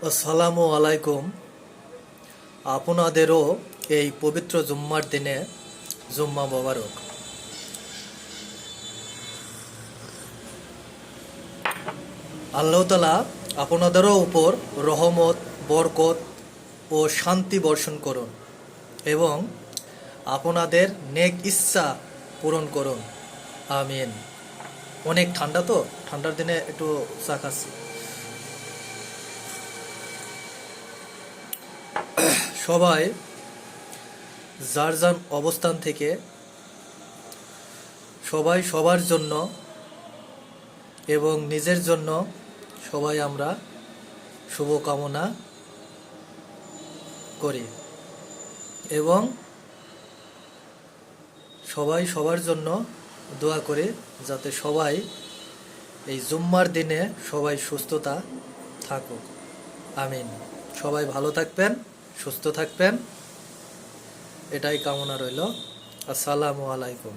আসসালামু আলাইকুম। আপনাদেরও এই পবিত্র জুম্মার দিনে জুম্মা মোবারক। আল্লাহ তাআলা আপনাদেরও উপর রহমত, বরকত ও শান্তি বর্ষণ করুন এবং আপনাদের নেক ইচ্ছা পূরণ করুন। আমিন। অনেক ঠান্ডা, তো ঠান্ডার দিনে একটু চা খাচ্ছি। সবাই যার যার অবস্থান থেকে সবাই সবার জন্য এবং নিজের জন্য সবাই আমরা শুভকামনা করি এবং সবাই সবার জন্য দোয়া করি যাতে সবাই এই জুম্মার দিনে সবাই সুস্থতা থাকুক। আমিন। সবাই ভালো থাকবেন, সুস্থ থাকবেন, এটাই কামনা রইল। আসসালামু আলাইকুম।